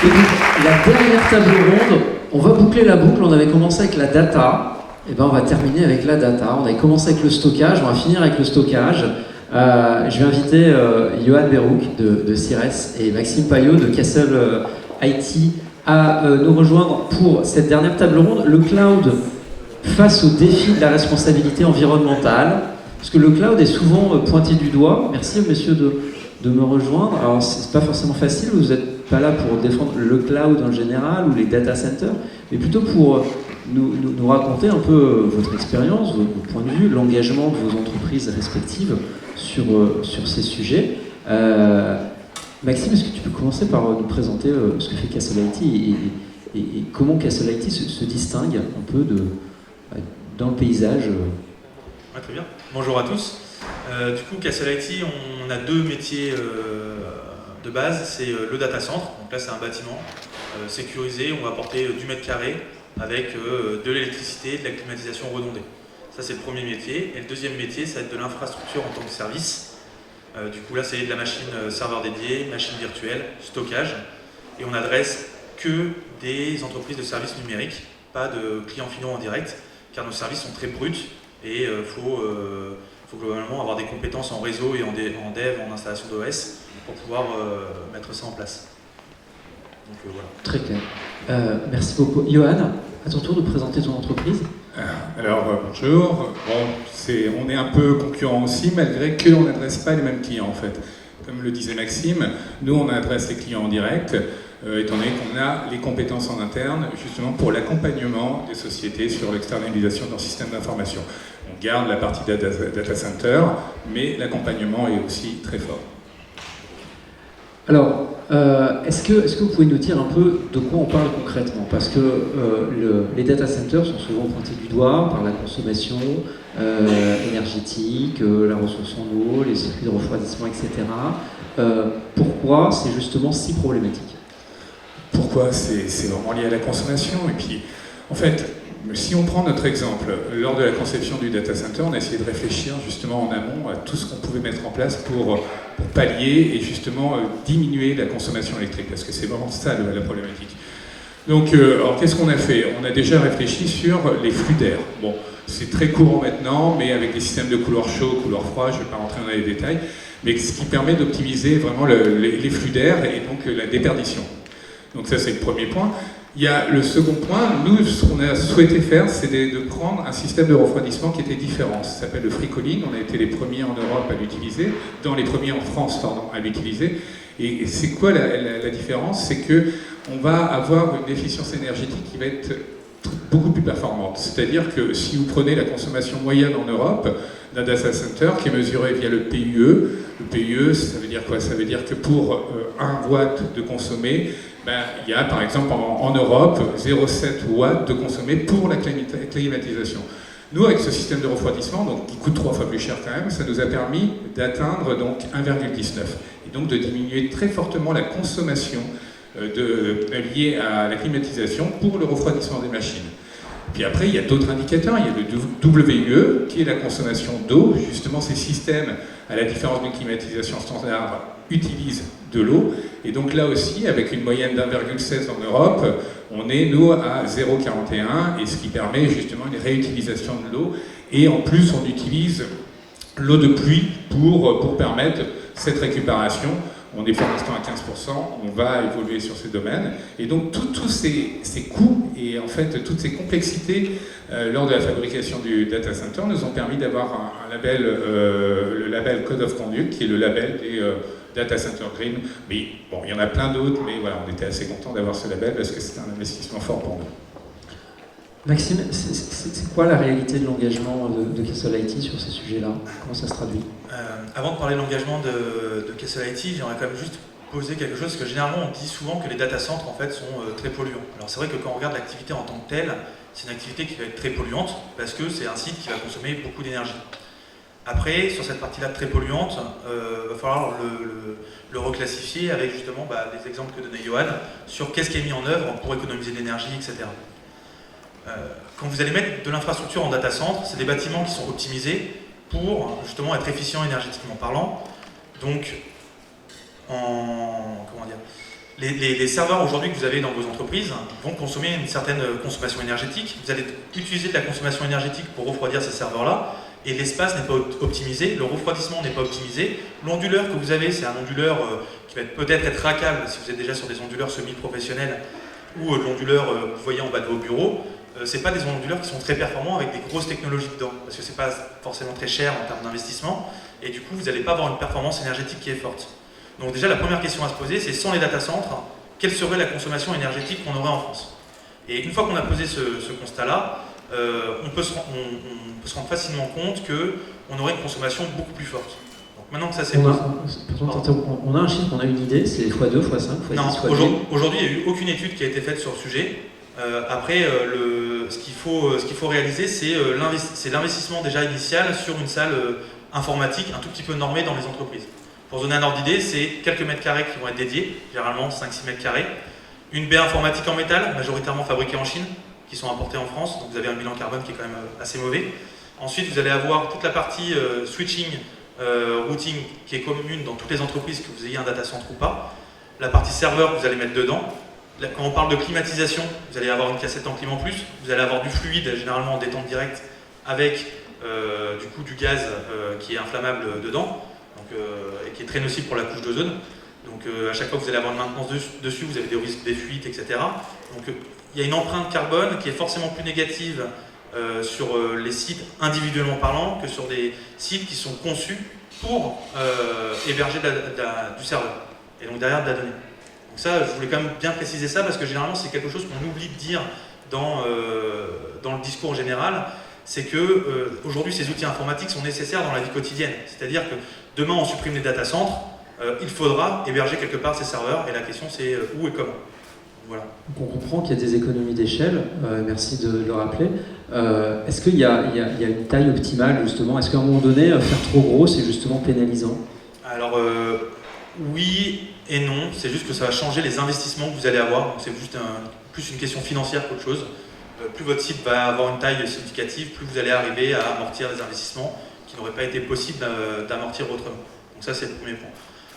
Et donc, la dernière table ronde, on va boucler la boucle. On avait commencé avec la data. Et ben, on va terminer avec la data. On avait commencé avec le stockage. On va finir avec le stockage. Je vais inviter Johan Berouk de CIRES et Maxime Payot de Castle IT à nous rejoindre pour cette dernière table ronde. Le cloud face au défi de la responsabilité environnementale. Parce que le cloud est souvent pointé du doigt. Merci, messieurs, de me rejoindre. Alors, c'est pas forcément facile. Vous n'êtes pas là pour défendre le cloud en général ou les data centers, mais plutôt pour nous raconter un peu votre expérience, votre point de vue, l'engagement de vos entreprises respectives sur ces sujets. Maxime, est-ce que tu peux commencer par nous présenter ce que fait Castle IT et comment Castle IT se distingue un peu dans le paysage Ouais, très bien. Bonjour à tous. Du coup, Castle IT, on a deux métiers de base. C'est le data center. Donc là, c'est un bâtiment sécurisé. On va apporter du mètre carré avec de l'électricité, de la climatisation redondée. Ça, c'est le premier métier. Et le deuxième métier, ça va être de l'infrastructure en tant que service. Du coup, là, c'est de la machine serveur dédiée, machine virtuelle, stockage. Et on adresse que des entreprises de services numériques, pas de clients finaux en direct, car nos services sont très bruts et il faut globalement avoir des compétences en réseau et en dev, en installation d'OS pour pouvoir mettre ça en place. Donc voilà. Très clair. Merci beaucoup. Johan, à ton tour de présenter ton entreprise. Alors bonjour. On est un peu concurrent aussi, malgré qu'on n'adresse pas les mêmes clients en fait. Comme le disait Maxime, nous on adresse les clients en direct, étant donné qu'on a les compétences en interne, justement pour l'accompagnement des sociétés sur l'externalisation de leur système d'information. On garde la partie data center, mais l'accompagnement est aussi très fort. Alors, est-ce que vous pouvez nous dire un peu de quoi on parle concrètement? Parce que les data centers sont souvent pointés du doigt par la consommation énergétique, la ressource en eau, les circuits de refroidissement, etc. Pourquoi c'est justement si problématique? Pourquoi? C'est vraiment lié à la consommation. Et puis, en fait, si on prend notre exemple, lors de la conception du data center, on a essayé de réfléchir justement en amont à tout ce qu'on pouvait mettre en place pour pallier et justement diminuer la consommation électrique, parce que c'est vraiment ça la problématique. Donc, alors qu'est-ce qu'on a fait? On a déjà réfléchi sur les flux d'air. Bon, c'est très courant maintenant, mais avec des systèmes de couloir chaud, couloir froid, je ne vais pas rentrer dans les détails, mais ce qui permet d'optimiser vraiment les flux d'air et donc la déperdition. Donc ça, c'est le premier point. Il y a le second point, nous, ce qu'on a souhaité faire, c'est de prendre un système de refroidissement qui était différent. Ça s'appelle le free cooling, on a été les premiers en Europe à l'utiliser, dans les premiers en France, pardon, à l'utiliser. Et c'est quoi la différence? C'est qu'on va avoir une efficience énergétique qui va être beaucoup plus performante. C'est-à-dire que si vous prenez la consommation moyenne en Europe d'un data center qui est mesuré via le PUE, le PUE, ça veut dire quoi? Ça veut dire que pour 1 watt de consommé, il y a par exemple en Europe 0,7 watts de consommé pour la climatisation. Nous, avec ce système de refroidissement, donc, qui coûte 3 fois plus cher quand même, ça nous a permis d'atteindre donc 1,19 et donc de diminuer très fortement la consommation liée à la climatisation pour le refroidissement des machines. Puis après, il y a d'autres indicateurs. Il y a le WUE, qui est la consommation d'eau. Justement, ces systèmes, à la différence d'une climatisation standard, utilisent de l'eau. Et donc là aussi, avec une moyenne d'1,16 en Europe, on est, nous, à 0,41, et ce qui permet justement une réutilisation de l'eau. Et en plus, on utilise l'eau de pluie pour permettre cette récupération. On est pour l'instant à 15%, on va évoluer sur ces domaines. Et donc tous ces coûts et en fait toutes ces complexités lors de la fabrication du data center nous ont permis d'avoir un label, le label Code of Conduct, qui est le label des Data Center Green. Mais bon, il y en a plein d'autres, mais voilà, on était assez content d'avoir ce label parce que c'est un investissement fort pour nous. Maxime, c'est quoi la réalité de l'engagement de Castle IT sur ces sujets-là? Comment ça se traduit? Avant de parler de l'engagement de Castle IT, j'aimerais quand même juste poser quelque chose, parce que généralement on dit souvent que les data centers en fait sont très polluants. Alors c'est vrai que quand on regarde l'activité en tant que telle, c'est une activité qui va être très polluante, parce que c'est un site qui va consommer beaucoup d'énergie. Après, sur cette partie-là très polluante, va falloir le reclassifier avec justement les exemples que donnait Johan, sur qu'est-ce qui est mis en œuvre pour économiser de l'énergie, etc. Quand vous allez mettre de l'infrastructure en data center, c'est des bâtiments qui sont optimisés pour justement être efficients énergétiquement parlant. Donc, Les serveurs aujourd'hui que vous avez dans vos entreprises vont consommer une certaine consommation énergétique. Vous allez utiliser de la consommation énergétique pour refroidir ces serveurs-là, et l'espace n'est pas optimisé, le refroidissement n'est pas optimisé. L'onduleur que vous avez, c'est un onduleur qui va peut-être être rackable si vous êtes déjà sur des onduleurs semi-professionnels, ou l'onduleur que vous voyez en bas de vos bureaux. C'est pas des onduleurs qui sont très performants avec des grosses technologies dedans, parce que c'est pas forcément très cher en termes d'investissement, et du coup vous n'allez pas avoir une performance énergétique qui est forte. Donc déjà la première question à se poser, c'est sans les data centres, quelle serait la consommation énergétique qu'on aurait en France? Et une fois qu'on a posé ce constat-là, on peut se rendre facilement compte qu'on aurait une consommation beaucoup plus forte. Donc maintenant que ça c'est posé... On a un chiffre, on a une idée, c'est x2, x5, x10, x10. Non, aujourd'hui il n'y a eu aucune étude qui a été faite sur le sujet. Après, ce qu'il faut réaliser, c'est l'investissement déjà initial sur une salle informatique un tout petit peu normée dans les entreprises. Pour se donner un ordre d'idée, c'est quelques mètres carrés qui vont être dédiés, généralement 5-6 mètres carrés. Une baie informatique en métal, majoritairement fabriquée en Chine, qui sont importées en France, donc vous avez un bilan carbone qui est quand même assez mauvais. Ensuite, vous allez avoir toute la partie switching, routing, qui est commune dans toutes les entreprises, que vous ayez un data center ou pas. La partie serveur, vous allez mettre dedans. Quand on parle de climatisation, vous allez avoir une cassette en clim en plus, vous allez avoir du fluide, généralement en détente directe, avec du coup du gaz qui est inflammable dedans, donc, et qui est très nocif pour la couche d'ozone. Donc à chaque fois que vous allez avoir une maintenance dessus, vous avez des risques des fuites, etc. Donc il y a une empreinte carbone qui est forcément plus négative sur les sites individuellement parlant que sur des sites qui sont conçus pour héberger du serveur, et donc derrière de la donnée. Donc ça, je voulais quand même bien préciser ça, parce que généralement c'est quelque chose qu'on oublie de dire dans le discours général, c'est que aujourd'hui ces outils informatiques sont nécessaires dans la vie quotidienne. C'est-à-dire que demain on supprime les data centres, il faudra héberger quelque part ces serveurs, et la question c'est où et comment. Voilà. Donc on comprend qu'il y a des économies d'échelle, merci de le rappeler. Est-ce qu'il y a une taille optimale justement? Est-ce qu'à un moment donné, faire trop gros c'est justement pénalisant? Alors oui et non, c'est juste que ça va changer les investissements que vous allez avoir, c'est juste plus une question financière qu'autre chose. Plus votre site va avoir une taille significative, plus vous allez arriver à amortir les investissements qui n'auraient pas été possibles d'amortir autrement. Donc ça c'est le premier point.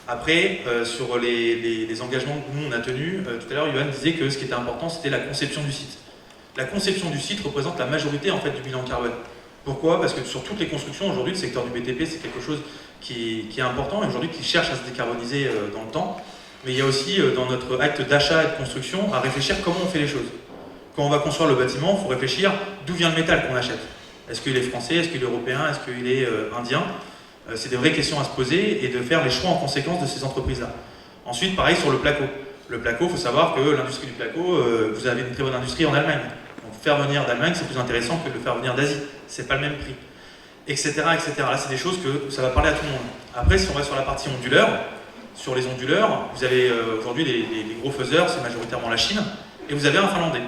Après, sur les engagements que nous on a tenus, tout à l'heure Johan disait que ce qui était important c'était la conception du site. La conception du site représente la majorité en fait du bilan carbone. Pourquoi? Parce que sur toutes les constructions aujourd'hui, le secteur du BTP c'est quelque chose qui est important et aujourd'hui qui cherche à se décarboniser dans le temps. Mais il y a aussi dans notre acte d'achat et de construction à réfléchir comment on fait les choses. Quand on va construire le bâtiment, il faut réfléchir d'où vient le métal qu'on achète. Est-ce qu'il est français? Est-ce qu'il est européen? Est-ce qu'il est indien? C'est des vraies questions à se poser et de faire les choix en conséquence de ces entreprises-là. Ensuite, pareil sur le placo. Le placo, il faut savoir que l'industrie du placo, vous avez une très bonne industrie en Allemagne. Donc faire venir d'Allemagne, c'est plus intéressant que de le faire venir d'Asie. C'est pas le même prix. Etc. etc. Là, c'est des choses que ça va parler à tout le monde. Après, si on va sur la partie onduleur, sur les onduleurs, vous avez aujourd'hui les gros faiseurs, c'est majoritairement la Chine, et vous avez un Finlandais.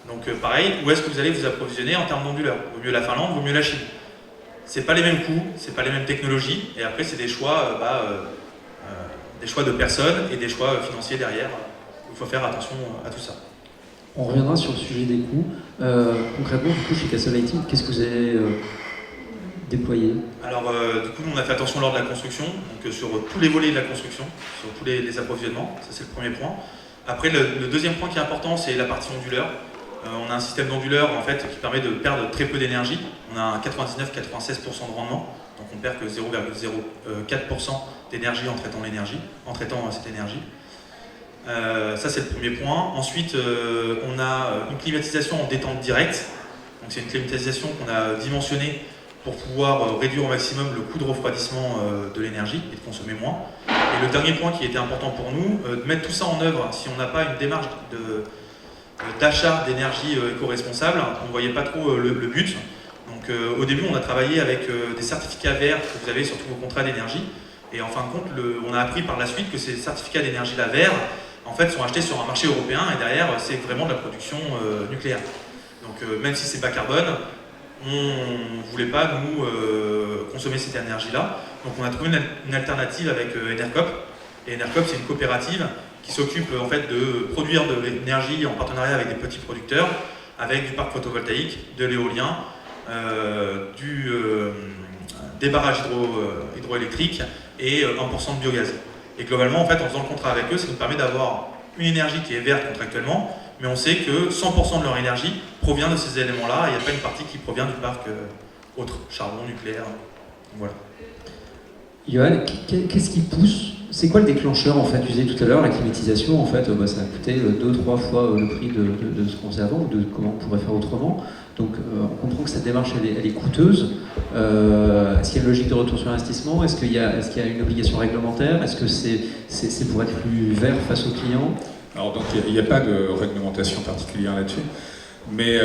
Donc pareil, où est-ce que vous allez vous approvisionner en termes d'onduleurs? Vaut mieux la Finlande, vaut mieux la Chine. C'est pas les mêmes coûts, c'est pas les mêmes technologies, et après c'est des choix de personnes et des choix financiers derrière. Il faut faire attention à tout ça. On reviendra sur le sujet des coûts. Concrètement, du coup, chez Castle Lighting, qu'est-ce que vous avez déployé? Alors, du coup, nous, on a fait attention lors de la construction, donc sur tous les volets de la construction, sur tous les approvisionnements, ça c'est le premier point. Après, le deuxième point qui est important, c'est la partie onduleur. On a un système d'onduleur en fait, qui permet de perdre très peu d'énergie. On a un 99-96% de rendement, donc on perd que 0,04% d'énergie en traitant cette énergie. Ça c'est le premier point. Ensuite, on a une climatisation en détente directe. Donc c'est une climatisation qu'on a dimensionnée pour pouvoir réduire au maximum le coût de refroidissement de l'énergie et de consommer moins. Et le dernier point qui était important pour nous, de mettre tout ça en œuvre si on n'a pas une démarche d'achat d'énergie éco-responsable, on ne voyait pas trop le but. Donc au début on a travaillé avec des certificats verts que vous avez sur tous vos contrats d'énergie, et en fin de compte on a appris par la suite que ces certificats d'énergie là verts en fait sont achetés sur un marché européen, et derrière c'est vraiment de la production nucléaire. Donc même si c'est bas carbone, on ne voulait pas nous consommer cette énergie là, donc on a trouvé une alternative avec Enercop. Et Enercop c'est une coopérative qui s'occupe en fait de produire de l'énergie en partenariat avec des petits producteurs, avec du parc photovoltaïque, de l'éolien, des barrages hydroélectriques et 1% de biogaz. Et globalement, en fait, en faisant le contrat avec eux, ça nous permet d'avoir une énergie qui est verte contractuellement, mais on sait que 100% de leur énergie provient de ces éléments-là, et il n'y a pas une partie qui provient du parc autre, charbon, nucléaire, voilà. Johan, qu'est-ce qui pousse? C'est quoi le déclencheur en fait? Tu disais tout à l'heure, la climatisation, en fait, ça a coûté 2-3 fois le prix de ce qu'on faisait avant, ou de comment on pourrait faire autrement. Donc on comprend que cette démarche elle est coûteuse. Est-ce qu'il y a une logique de retour sur investissement? Est-ce qu'il y a une obligation réglementaire? Est-ce que c'est pour être plus vert face aux clients? Alors donc il n'y a pas de réglementation particulière là-dessus. Mais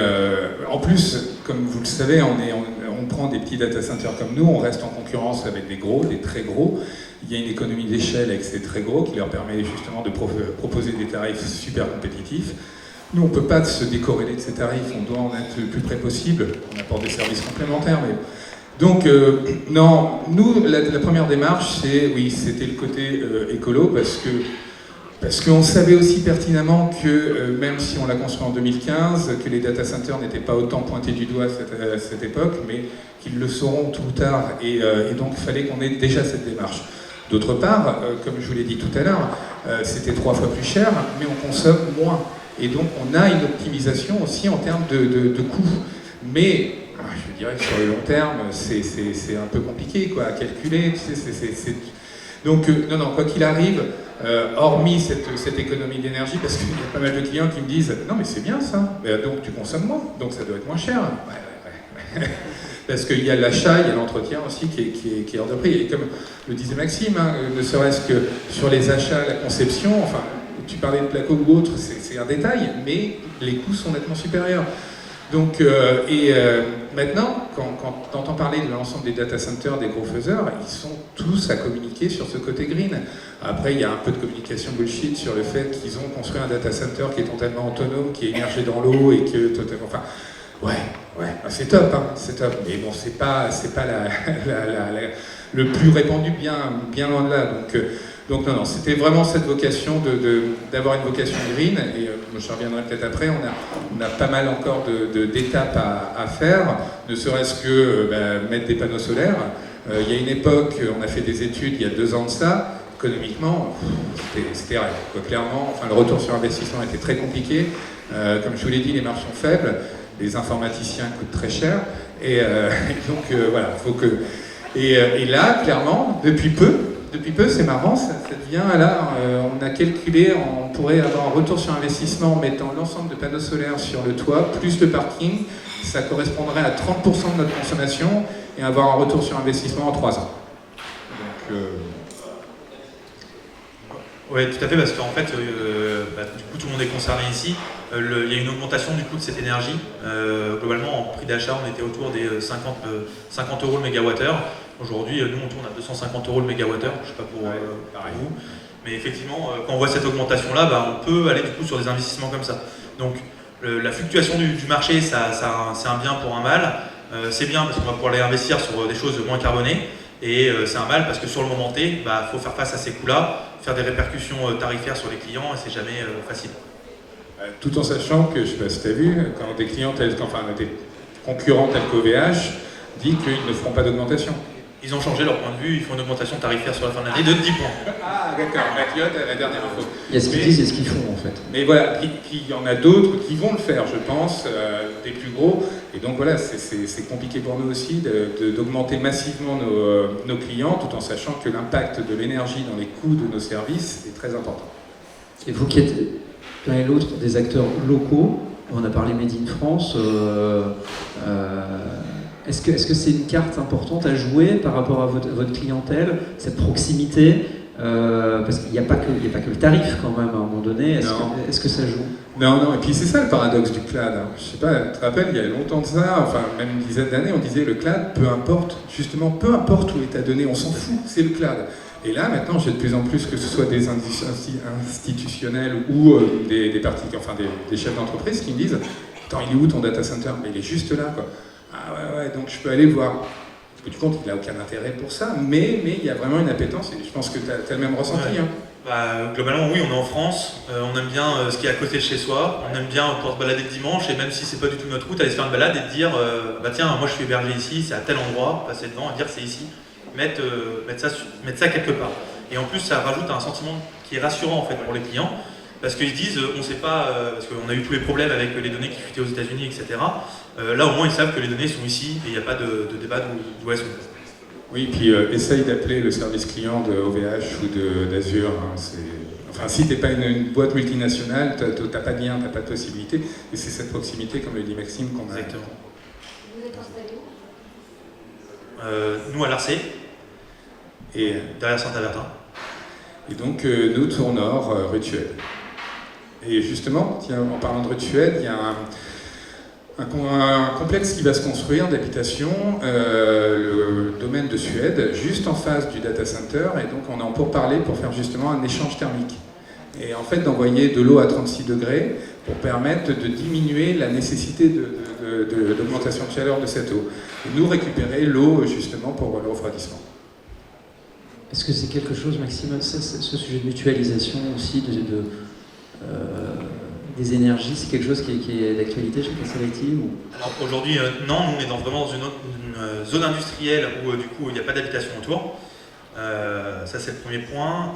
en plus, comme vous le savez, on prend des petits data centers comme nous, on reste en concurrence avec des gros, des très gros. Il y a une économie d'échelle avec ces très gros qui leur permet justement de proposer des tarifs super compétitifs. Nous, on ne peut pas se décorréler de ces tarifs, on doit en être le plus près possible, on apporte des services complémentaires. Mais... Donc, non, nous, la première démarche, c'était le côté écolo, parce qu'on savait aussi pertinemment que, même si on l'a construit en 2015, que les data centers n'étaient pas autant pointés du doigt à cette époque, mais qu'ils le seront tout ou tard, et donc il fallait qu'on ait déjà cette démarche. D'autre part, comme je vous l'ai dit tout à l'heure, c'était 3 fois plus cher, mais on consomme moins. Et donc on a une optimisation aussi en termes de coûts. Mais je dirais que sur le long terme, c'est un peu compliqué quoi, à calculer. Donc non, quoi qu'il arrive, hormis cette économie d'énergie, parce qu'il y a pas mal de clients qui me disent « Non mais c'est bien ça, donc tu consommes moins, donc ça doit être moins cher. » Ouais. Parce qu'il y a l'achat, il y a l'entretien aussi qui est hors de prix. Et comme le disait Maxime, ne serait-ce que sur les achats, la conception, enfin, tu parlais de placo ou autre, c'est un détail, mais les coûts sont nettement supérieurs. Donc, maintenant, quand tu entends parler de l'ensemble des data centers, des gros faiseurs, ils sont tous à communiquer sur ce côté green. Après, il y a un peu de communication bullshit sur le fait qu'ils ont construit un data center qui est totalement autonome, qui est immergé dans l'eau et que totalement... Enfin, ouais, c'est top, hein, c'est top. Mais bon, c'est pas le plus répandu, bien loin de là. Donc non, c'était vraiment cette vocation d'avoir une vocation green. Et je reviendrai peut-être après. On a pas mal encore d'étapes à faire, ne serait-ce que mettre des panneaux solaires. Il y a une époque, on a fait des études il y a 2 ans de ça. Économiquement, c'était rêve, quoi. Clairement, enfin, le retour sur investissement était très compliqué. Comme je vous l'ai dit, les marges sont faibles. Les informaticiens coûtent très cher, et donc voilà, faut que... Et là, clairement, depuis peu, c'est marrant, ça devient, là, on a calculé, on pourrait avoir un retour sur investissement en mettant l'ensemble de panneaux solaires sur le toit, plus de parking, ça correspondrait à 30% de notre consommation, et avoir un retour sur investissement en 3 ans. Donc... Oui, tout à fait, parce qu'en fait, du coup, tout le monde est concerné ici. Il y a une augmentation du coût de cette énergie. Globalement, en prix d'achat, on était autour des 50 euros le mégawattheure. Aujourd'hui, nous, on tourne à 250 euros le mégawattheure. Je ne sais pas pour vous. Mais effectivement, quand on voit cette augmentation-là, on peut aller du coup sur des investissements comme ça. Donc, la fluctuation du marché, c'est un bien pour un mal. C'est bien parce qu'on va pouvoir aller investir sur des choses moins carbonées. Et c'est un mal parce que sur le moment T, faut faire face à ces coûts-là, faire des répercussions tarifaires sur les clients, et c'est jamais facile. Tout en sachant que, je ne sais pas si tu as vu, quand des clients des concurrents tels qu'OVH disent qu'ils ne feront pas d'augmentation. Ils ont changé leur point de vue, ils font une augmentation tarifaire sur la fin de l'année de 10 points. Ah d'accord, la dernière info. Il y a ce qu'ils disent et ce qu'ils font en fait. Mais voilà, puis il y en a d'autres qui vont le faire, je pense, des plus gros. Et donc voilà, c'est compliqué pour nous aussi d'augmenter massivement nos clients, tout en sachant que l'impact de l'énergie dans les coûts de nos services est très important. Et vous qui êtes l'un et l'autre des acteurs locaux, on a parlé Made in France, est-ce que c'est une carte importante à jouer par rapport à votre clientèle, cette proximité, parce qu'il n'y a pas que le tarif quand même à un moment donné, est-ce que ça joue? Non, et puis c'est ça le paradoxe du cloud. Hein. Je sais pas, tu te rappelles, il y a longtemps de ça, enfin même une dizaine d'années, on disait le cloud, peu importe où est ta donnée, on s'en fout, c'est le cloud. Et là, maintenant, j'ai de plus en plus, que ce soit des institutionnels ou des parties, enfin des chefs d'entreprise qui me disent « Attends, il est où ton data center ?» Mais il est juste là, quoi. Ah ouais, donc je peux aller voir. Au bout du compte, il n'a aucun intérêt pour ça, mais il y a vraiment une appétence, et je pense que tu as le même ressenti. Ouais. Hein. Globalement, oui, on est en France, on aime bien ce qui est à côté de chez soi, on aime bien pouvoir se balader le dimanche, et même si c'est pas du tout notre route, aller se faire une balade et te dire tiens, moi je suis hébergé ici, c'est à tel endroit, passer devant et dire c'est ici. Mettre ça quelque part. Et en plus, ça rajoute un sentiment qui est rassurant en fait pour les clients. parce qu'ils disent on ne sait pas, parce qu'on a eu tous les problèmes avec les données qui fuitaient aux États-Unis, etc. Là, au moins, ils savent que les données sont ici et il n'y a pas de débat d'où elles sont. Oui, puis essaye d'appeler le service client de OVH ou d'Azure. Hein, enfin, si tu n'es pas une boîte multinationale, tu n'as pas de lien, tu n'as pas de possibilité. Et c'est cette proximité, comme le dit Maxime, qu'on a. Exactement. Vous êtes installé où Nous, à l'Arcé, et derrière Saint-Avertin. Et donc, nous, Tours Nord, rue de Suède. Et justement, tiens, en parlant de rue de Suède, il y a un complexe qui va se construire d'habitation, le domaine de Suède, juste en face du data center, et donc on est en pourparlers pour faire justement un échange thermique. Et en fait d'envoyer de l'eau à 36 degrés pour permettre de diminuer la nécessité d'augmentation de chaleur de cette eau. Et nous récupérer l'eau justement pour le refroidissement. Est-ce que c'est quelque chose, Maxime, ce sujet de mutualisation aussi, des énergies, c'est quelque chose qui est d'actualité chez Castle IT ou... Alors aujourd'hui, non, nous on est vraiment dans une zone industrielle où du coup il n'y a pas d'habitation autour. Ça c'est le premier point.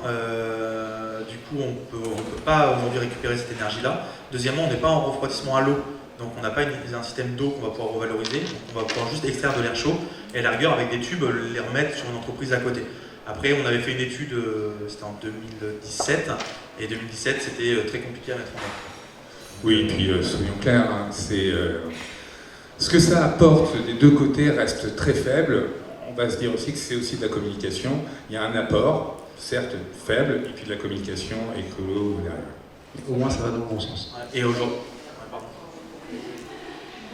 Du coup on peut pas aujourd'hui récupérer cette énergie-là. Deuxièmement, on n'est pas en refroidissement à l'eau, donc on n'a pas un système d'eau qu'on va pouvoir revaloriser. Donc on va pouvoir juste extraire de l'air chaud et à la rigueur avec des tubes les remettre sur une entreprise à côté. Après on avait fait une étude, c'était en 2017, et 2017 c'était très compliqué à mettre en œuvre. Oui, et puis soyons clairs, hein, ce que ça apporte des deux côtés reste très faible. On va se dire aussi que c'est aussi de la communication. Il y a un apport, certes faible, et puis de la communication écolo derrière. Au moins ça va dans le bon sens. Et aujourd'hui... Je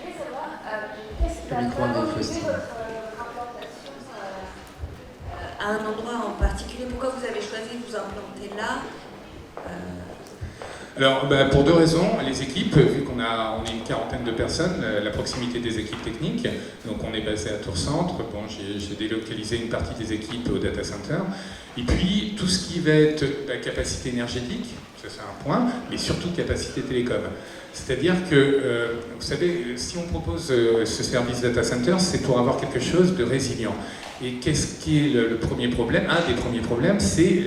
voulais savoir, qu'est-ce qui Le micro va est vraiment défausté. guider votre implantation à un endroit en particulier? Pourquoi vous avez choisi de vous implanter là? Alors, pour deux raisons. Les équipes, vu qu'on est une quarantaine de personnes, la proximité des équipes techniques, donc on est basé à Tours Centre, bon, j'ai délocalisé une partie des équipes au data center, et puis tout ce qui va être la capacité énergétique, ça c'est un point, mais surtout capacité télécom. C'est-à-dire que, vous savez, si on propose ce service data center, c'est pour avoir quelque chose de résilient. Et qu'est-ce qui est le premier problème? Un des premiers problèmes, c'est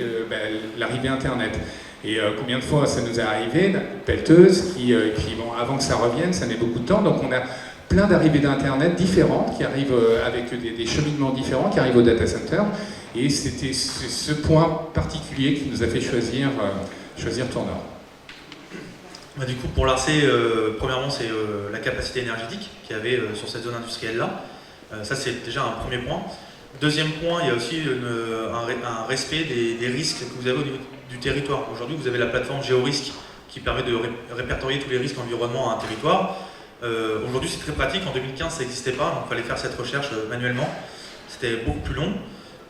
l'arrivée Internet. Et combien de fois ça nous est arrivé, pelleteuse, et puis bon, avant que ça revienne, ça met beaucoup de temps, donc on a plein d'arrivées d'Internet différentes qui arrivent avec des cheminements différents qui arrivent au data center, et c'était ce point particulier qui nous a fait choisir Tours Nord. Du coup, pour l'Arcé, premièrement, c'est la capacité énergétique qu'il y avait sur cette zone industrielle-là. Ça, c'est déjà un premier point. Deuxième point, il y a aussi un respect des risques que vous avez au niveau du territoire. Aujourd'hui, vous avez la plateforme GeoRisque qui permet de répertorier tous les risques environnement à un territoire. Aujourd'hui, c'est très pratique. En 2015, ça n'existait pas, donc il fallait faire cette recherche manuellement. C'était beaucoup plus long.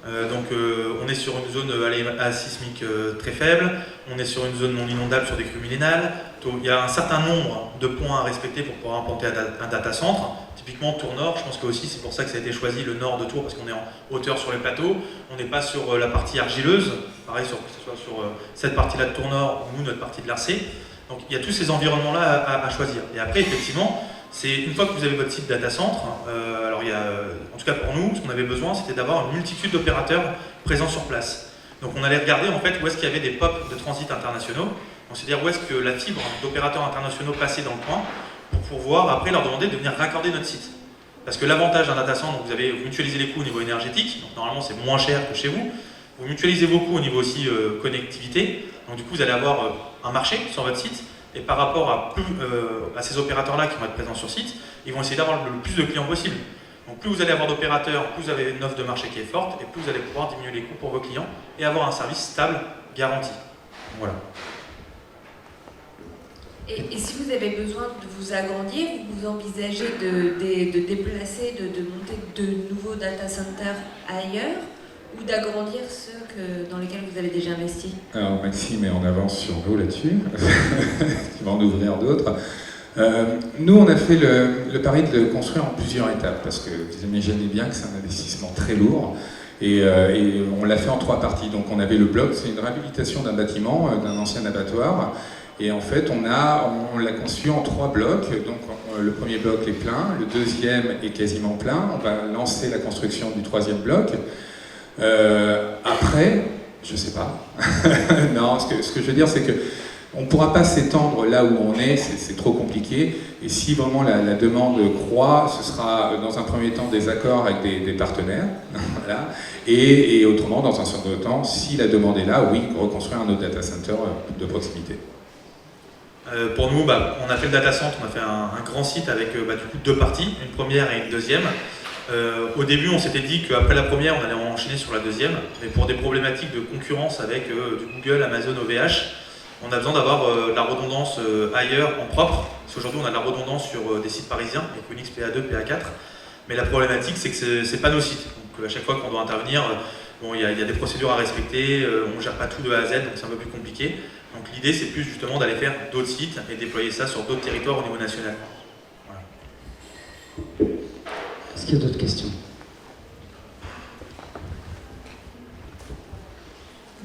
On est sur une zone à sismique très faible, on est sur une zone non inondable sur des crues millénales. Il y a un certain nombre de points à respecter pour pouvoir implanter un data center. Typiquement Tours Nord, je pense que aussi c'est pour ça que ça a été choisi le nord de Tours, parce qu'on est en hauteur sur les plateaux, on n'est pas sur la partie argileuse, pareil que ce soit sur cette partie-là de Tours Nord ou notre partie de l'Arcé. Donc il y a tous ces environnements-là à choisir. Et après, effectivement, c'est une fois que vous avez votre site data center, alors il y a, en tout cas pour nous, ce qu'on avait besoin, c'était d'avoir une multitude d'opérateurs présents sur place. Donc on allait regarder en fait où est-ce qu'il y avait des POP de transit internationaux, on s'est dit où est-ce que la fibre d'opérateurs internationaux passait dans le coin, pour pouvoir après leur demander de venir raccorder notre site. Parce que l'avantage d'un data center, donc vous mutualisez les coûts au niveau énergétique, donc normalement c'est moins cher que chez vous, vous mutualisez vos coûts au niveau aussi connectivité, donc du coup vous allez avoir un marché sur votre site. Et par rapport à ces opérateurs-là qui vont être présents sur site, ils vont essayer d'avoir le plus de clients possible. Donc plus vous allez avoir d'opérateurs, plus vous avez une offre de marché qui est forte, et plus vous allez pouvoir diminuer les coûts pour vos clients et avoir un service stable, garanti. Voilà. Et si vous avez besoin de vous agrandir, vous envisagez de déplacer, de monter de nouveaux data centers ailleurs, ou d'agrandir ceux dans lesquels vous avez déjà investi? Alors Maxime est en avance sur nous là-dessus, il va en ouvrir d'autres. Nous, on a fait le pari de le construire en plusieurs étapes, parce que vous imaginez bien que c'est un investissement très lourd, et on l'a fait en 3 parties. Donc on avait le bloc, c'est une réhabilitation d'un bâtiment, d'un ancien abattoir, et en fait on l'a conçu en 3 blocs. Donc le premier bloc est plein, le deuxième est quasiment plein, on va lancer la construction du 3e bloc. Après, je sais pas. Non, ce que je veux dire, c'est que On ne pourra pas s'étendre là où on est, c'est trop compliqué. Et si vraiment la demande croît, ce sera dans un premier temps des accords avec des partenaires. Voilà. Et autrement, dans un second temps, si la demande est là, oui, reconstruire un autre data center de proximité. Pour nous, on a fait le data center, on a fait un grand site avec du coup 2 parties, une première et une deuxième. Au début, on s'était dit qu'après la première, on allait enchaîner sur la deuxième, mais pour des problématiques de concurrence avec du Google, Amazon, OVH, on a besoin d'avoir de la redondance ailleurs en propre, parce qu'aujourd'hui, on a de la redondance sur des sites parisiens, Equinix PA2, PA4, mais la problématique, c'est que c'est pas nos sites. Donc à chaque fois qu'on doit intervenir, il y a des procédures à respecter, on ne gère pas tout de A à Z, donc c'est un peu plus compliqué. Donc l'idée, c'est plus justement d'aller faire d'autres sites et déployer ça sur d'autres territoires au niveau national. Voilà. Est-ce qu'il y a d'autres questions?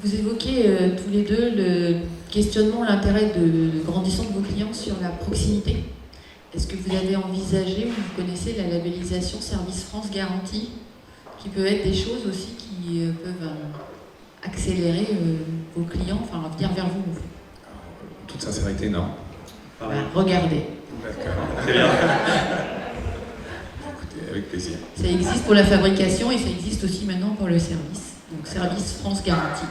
Vous évoquez tous les deux le questionnement, l'intérêt grandissant de vos clients sur la proximité. Est-ce que vous avez envisagé ou vous connaissez la labellisation Service France Garantie, qui peut être des choses aussi qui peuvent accélérer vos clients, enfin venir vers vous en fait? En toute sincérité, non. Regardez. D'accord. Très bien. Écoutez, avec plaisir. Ça existe pour la fabrication et ça existe aussi maintenant pour le service. Donc Service France Garantie.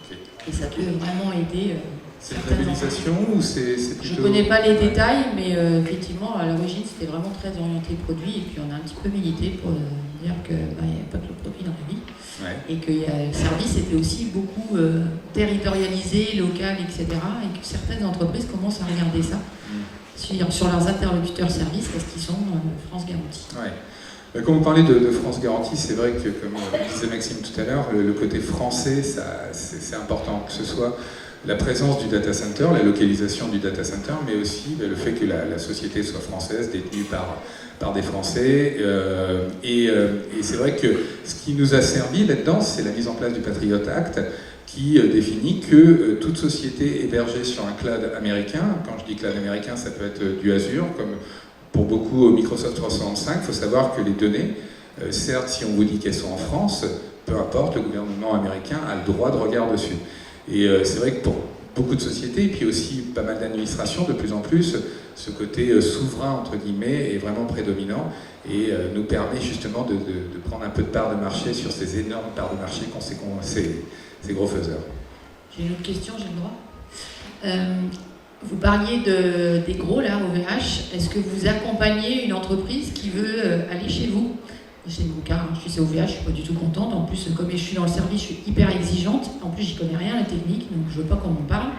Okay. Et ça peut vraiment aider. C'est une labellisation ou c'est plutôt... Je ne connais pas les détails, mais effectivement, à l'origine, c'était vraiment très orienté produit. Et puis, on a un petit peu milité pour dire qu'il n'y a pas que le produit dans la vie. Ouais. Et que le service était aussi beaucoup territorialisé, local, etc. Et que certaines entreprises commencent à regarder ça sur leurs interlocuteurs services parce qu'ils sont France Garantie. Ouais. Quand vous parlez de France Garantie, c'est vrai que, comme disait Maxime tout à l'heure, le côté français, c'est important, que ce soit la présence du data center, la localisation du data center, mais aussi le fait que la société soit française, détenue par des Français. Et c'est vrai que ce qui nous a servi là-dedans, c'est la mise en place du Patriot Act, qui définit que toute société hébergée sur un cloud américain, quand je dis cloud américain, ça peut être du Azure, comme pour beaucoup Microsoft 365, il faut savoir que les données, certes, si on vous dit qu'elles sont en France, peu importe, le gouvernement américain a le droit de regard dessus. Et c'est vrai que pour beaucoup de sociétés, et puis aussi pas mal d'administrations, de plus en plus, ce côté souverain, entre guillemets, est vraiment prédominant et nous permet justement de prendre un peu de part de marché sur ces énormes parts de marché qu'ont ces gros faiseurs. J'ai une autre question, j'ai le droit. Vous parliez des gros, là, OVH. Est-ce que vous accompagnez une entreprise qui veut aller chez vous? C'est mon cas, je suis chez OVH, je ne suis pas du tout contente. En plus, comme je suis dans le service, je suis hyper exigeante. En plus, j'y connais rien, la technique, donc je ne veux pas qu'on m'en parle.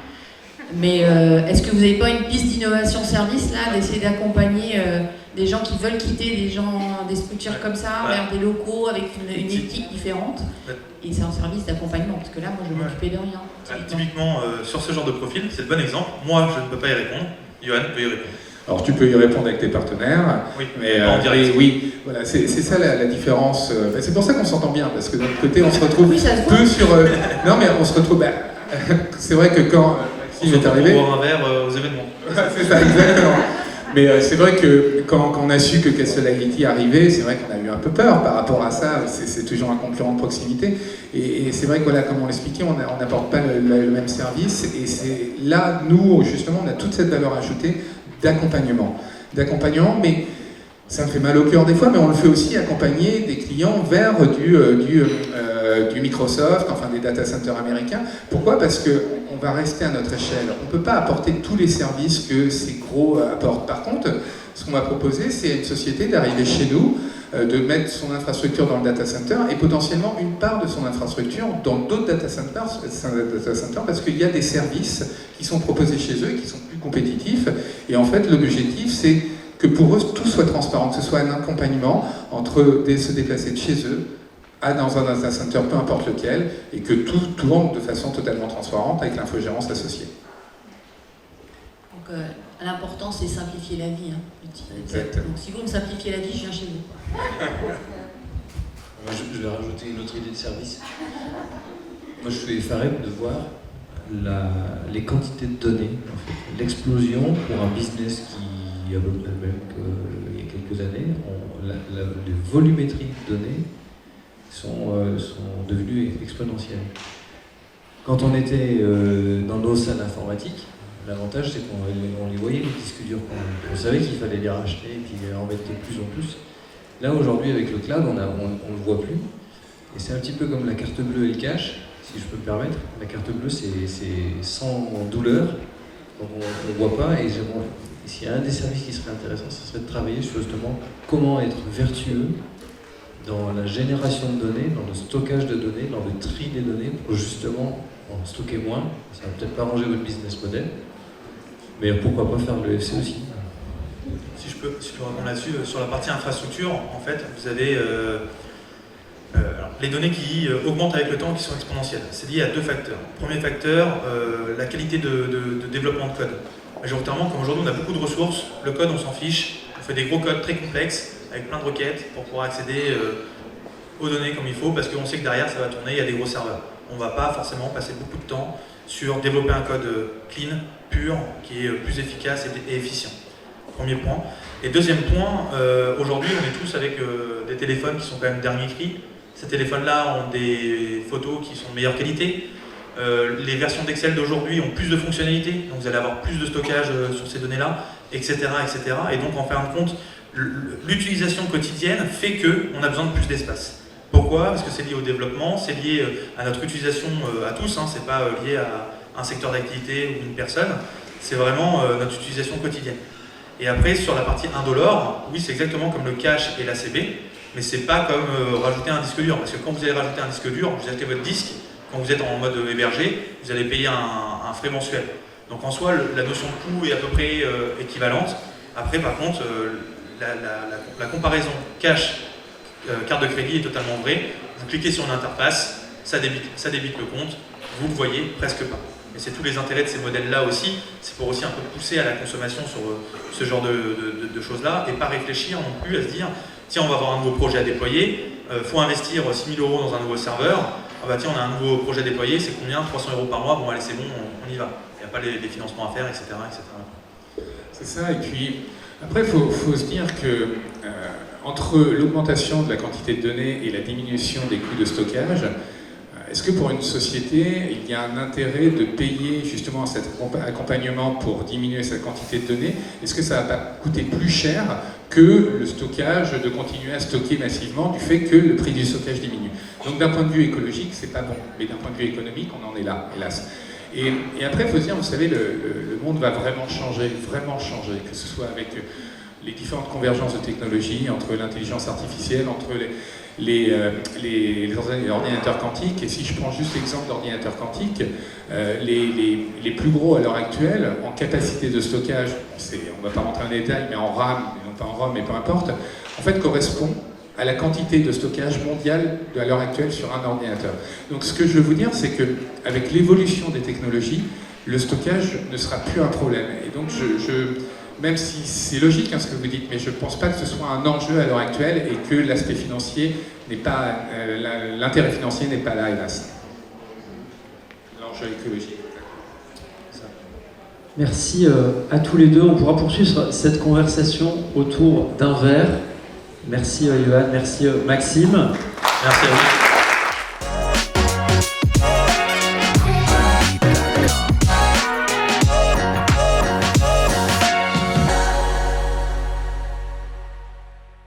Mais est-ce que vous n'avez pas une piste d'innovation service, là, d'essayer d'accompagner des gens qui veulent quitter des structures comme ça, vers des locaux avec une éthique différente? Et c'est un service d'accompagnement, parce que là, moi, je vais m'occuper de rien. Typiquement, sur ce genre de profil, c'est le bon exemple. Moi, je ne peux pas y répondre. Johan peut y répondre. Alors tu peux y répondre avec tes partenaires, oui, mais oui, voilà, c'est ça la différence. C'est pour ça qu'on s'entend bien, parce que de notre côté, on se retrouve peu sur... non, mais on se retrouve... c'est vrai que quand Maxime est arrivé... On boire un verre aux événements. C'est ça, exactement. Mais c'est vrai que quand on a su que Castle IT arrivait, c'est vrai qu'on a eu un peu peur par rapport à ça. C'est toujours un concurrent de proximité. Et c'est vrai que, voilà, comme on l'expliquait, on n'apporte pas le même service. Et c'est là, nous, justement, on a toute cette valeur ajoutée d'accompagnement, mais ça me fait mal au cœur des fois, mais on le fait aussi accompagner des clients vers du Microsoft, enfin des data centers américains. Pourquoi? Parce qu'on va rester à notre échelle. On ne peut pas apporter tous les services que ces gros apportent. Par contre, ce qu'on va proposer, c'est à une société d'arriver chez nous, de mettre son infrastructure dans le data center et potentiellement une part de son infrastructure dans d'autres data centers parce qu'il y a des services qui sont proposés chez eux et qui sont plus compétitifs. Et en fait, l'objectif, c'est que pour eux, tout soit transparent, que ce soit un accompagnement entre se déplacer de chez eux dans un data center, peu importe lequel, et que tout tourne de façon totalement transparente avec l'infogérance associée. Donc, l'important, c'est simplifier la vie. Exactement. Donc, si vous me simplifiez la vie, je viens chez vous. Je vais rajouter une autre idée de service. Moi, je suis effaré de voir les quantités de données, en fait. L'explosion pour un business qui est à peu près le même qu'il y a quelques années. Les volumétries de données sont devenues exponentielles. Quand on était dans nos salles informatiques, L'avantage, c'est qu'on les voyait, les disques durs. On savait qu'il fallait les racheter et puis en mettre de plus en plus. Là, aujourd'hui, avec le cloud, on le voit plus. Et c'est un petit peu comme la carte bleue et le cash, si je peux me permettre. La carte bleue, c'est sans douleur, donc on ne voit pas. Et s'il y a un des services qui serait intéressant, ce serait de travailler sur justement comment être vertueux dans la génération de données, dans le stockage de données, dans le tri des données, pour justement en stocker moins. Ça va peut-être pas arranger votre business model, mais pourquoi pas faire le FC aussi. Si je peux répondre là-dessus, sur la partie infrastructure, en fait, vous avez les données qui augmentent avec le temps, qui sont exponentielles. C'est lié à deux facteurs. Premier facteur, la qualité de développement de code. Majoritairement, comme aujourd'hui on a beaucoup de ressources, le code on s'en fiche, on fait des gros codes très complexes, avec plein de requêtes pour pouvoir accéder aux données comme il faut, parce qu'on sait que derrière ça va tourner, il y a des gros serveurs. On ne va pas forcément passer beaucoup de temps sur développer un code clean, pur, qui est plus efficace et efficient. Premier point. Et deuxième point, aujourd'hui on est tous avec des téléphones qui sont quand même dernier cri. Ces téléphones-là ont des photos qui sont de meilleure qualité. Les versions d'Excel d'aujourd'hui ont plus de fonctionnalités, donc vous allez avoir plus de stockage sur ces données-là, etc., etc. Et donc en fin de compte, l'utilisation quotidienne fait qu'on a besoin de plus d'espace. Pourquoi? Parce que c'est lié au développement, c'est lié à notre utilisation à tous, hein, c'est pas lié à un secteur d'activité ou une personne, c'est vraiment notre utilisation quotidienne. Et après, sur la partie indolore, oui, c'est exactement comme le cache et l'ACB, mais c'est pas comme rajouter un disque dur, parce que quand vous allez rajouter un disque dur, vous achetez votre disque, quand vous êtes en mode hébergé, vous allez payer un frais mensuel. Donc en soi, la notion de coût est à peu près équivalente. Après, par contre, la comparaison cash carte de crédit est totalement vraie. Vous cliquez sur une interface, ça débite le compte, vous le voyez presque pas. Et c'est tous les intérêts de ces modèles-là aussi, c'est pour aussi un peu pousser à la consommation sur ce genre de choses-là, et pas réfléchir non plus à se dire tiens, on va avoir un nouveau projet à déployer, faut investir 6 000 € dans un nouveau serveur, ah bah tiens, on a un nouveau projet à déployer, c'est combien? 300 € par mois, bon allez c'est bon, on y va. Il n'y a pas les financements à faire, etc. etc. C'est ça, et puis après il faut se dire que entre l'augmentation de la quantité de données et la diminution des coûts de stockage, est-ce que pour une société, il y a un intérêt de payer justement cet accompagnement pour diminuer sa quantité de données? Est-ce que ça va pas coûter plus cher que le stockage, de continuer à stocker massivement du fait que le prix du stockage diminue? Donc d'un point de vue écologique, c'est pas bon, mais d'un point de vue économique, on en est là, hélas. Et après, il faut se dire, vous savez, le monde va vraiment changer, que ce soit avec les différentes convergences de technologies, entre l'intelligence artificielle, entre les ordinateurs quantiques. Et si je prends juste l'exemple d'ordinateurs quantiques, les plus gros à l'heure actuelle, en capacité de stockage, on ne va pas rentrer en détail, mais en RAM, et non pas en ROM, mais peu importe, en fait correspond à la quantité de stockage mondiale à l'heure actuelle sur un ordinateur. Donc ce que je veux vous dire, c'est qu'avec l'évolution des technologies, le stockage ne sera plus un problème. Et donc même si c'est logique ce que vous dites, mais je ne pense pas que ce soit un enjeu à l'heure actuelle et que l'aspect financier n'est pas, l'intérêt financier n'est pas là, hélas. L'enjeu écologique. Merci à tous les deux. On pourra poursuivre cette conversation autour d'un verre. Merci Yoann, merci Maxime. Merci à vous.